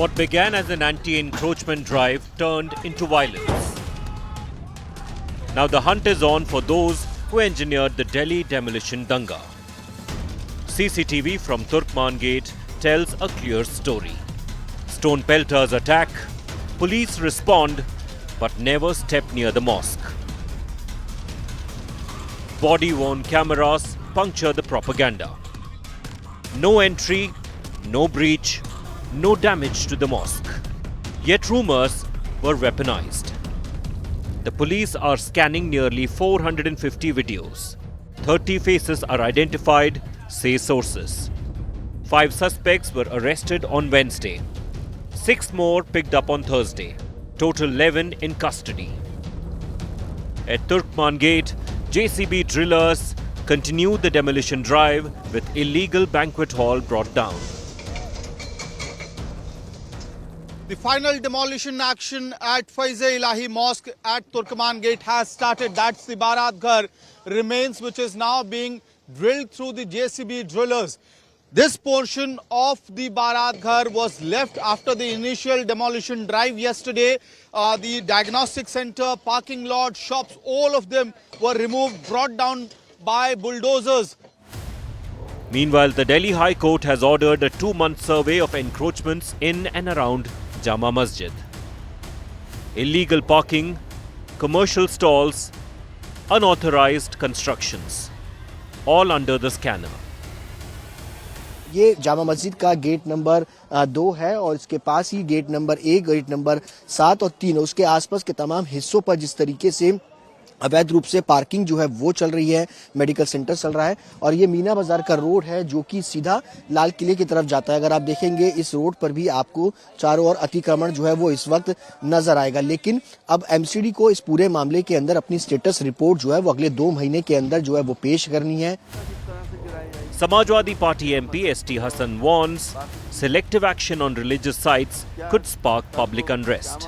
What began as an anti-encroachment drive turned into violence. Now the hunt is on for those who engineered the Delhi demolition danga. CCTV from Turkman Gate tells a clear story. Stone pelters attack, police respond, but never step near the mosque. Body-worn cameras puncture the propaganda. No entry, no breach, no damage to the mosque. Yet rumors were weaponized. The police are scanning nearly 450 videos. 30 faces are identified, say sources. 5 suspects were arrested on Wednesday. 6 more picked up on Thursday. Total 11 in custody. At Turkman Gate, JCB drillers continued the demolition drive with illegal banquet hall brought down. The final demolition action at Faiz-e-Ilahi Mosque at Turkman Gate has started. That's the Barat Ghar remains, which is now being drilled through the JCB drillers. This portion of the Barat Ghar was left after the initial demolition drive yesterday. The diagnostic center, parking lot, shops, all of them were removed, brought down by bulldozers. Meanwhile, the Delhi High Court has ordered a 2-month survey of encroachments in and around Jama Masjid. Illegal parking, commercial stalls, unauthorized constructions, all under the scanner. ये जामा मस्जिद का gate number 2 है और इसके पास ही gate number 1, gate number 7 और 3 उसके आसपास के तमाम हिस्सों पर जिस तरीके से अवैध रूप से पार्किंग जो है वो चल रही है, मेडिकल सेंटर चल रहा है और ये मीना बाजार का रोड है जो कि सीधा लाल किले की तरफ जाता है। अगर आप देखेंगे इस रोड पर भी आपको चारों ओर अतिक्रमण जो है वो इस वक्त नजर आएगा, लेकिन अब एमसीडी को इस पूरे मामले के अंदर अपनी स्टेटस रिपोर्ट जो है वो अगले 2 महीने के अंदर जो है वो पेश करनी है। Samajwadi Party MP S.T. Hassan warns selective action on religious sites could spark public unrest.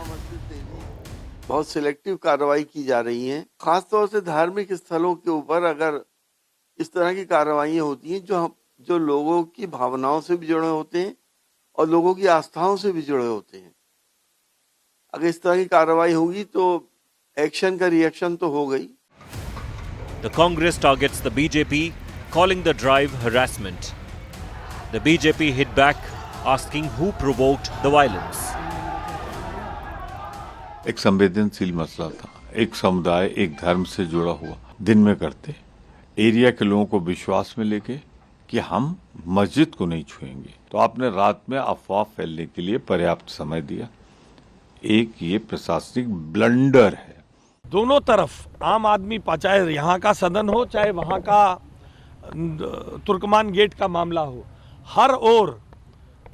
बहुत सिलेक्टिव कार्रवाई की जा रही है, खासतौर से धार्मिक स्थलों के ऊपर अगर इस तरह की कार्रवाइयाँ होती हैं जो लोगों की भावनाओं से भी जुड़े होते हैं और लोगों की आस्थाओं से भी जुड़े होते हैं। अगर इस तरह की कार्रवाई होगी तो एक्शन का रिएक्शन तो हो गई। The Congress targets the BJP, calling the drive harassment. The BJP hit back, asking who provoked the violence. एक संवेदनशील मसला था, एक समुदाय एक धर्म से जुड़ा हुआ दिन में करते एरिया के लोगों को विश्वास में लेके कि हम मस्जिद को नहीं छुएंगे, तो आपने रात में अफवाह फैलने के लिए पर्याप्त समय दिया। एक ये प्रशासनिक ब्लंडर है। दोनों तरफ आम आदमी, चाहे यहाँ का सदन हो चाहे वहाँ का तुर्कमान गेट का मामला हो, हर ओर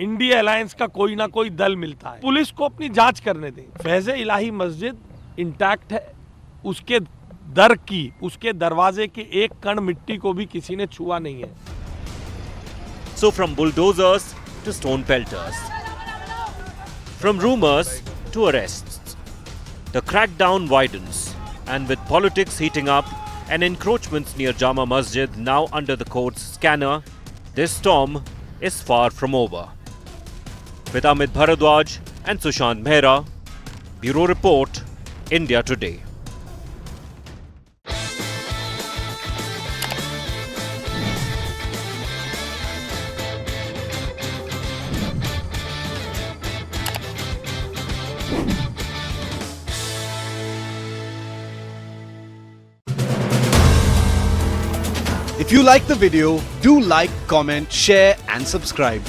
इंडिया अलायंस का कोई ना कोई दल मिलता है। पुलिस को अपनी जांच करने दें। फैज़-ए-इलाही मस्जिद इंटैक्ट है, उसके दर की, उसके दरवाजे के एक कण मिट्टी को भी किसी ने छुआ नहीं है। So from bulldozers to stone pelters, from rumors to arrests, the crackdown widens, and with politics heating up and encroachments near Jama Masjid now under the court's scanner, this storm is far from over. With Amit Bharadwaj and Sushant Mehra, Bureau Report, India Today. If you like the video, do like, comment, share and subscribe.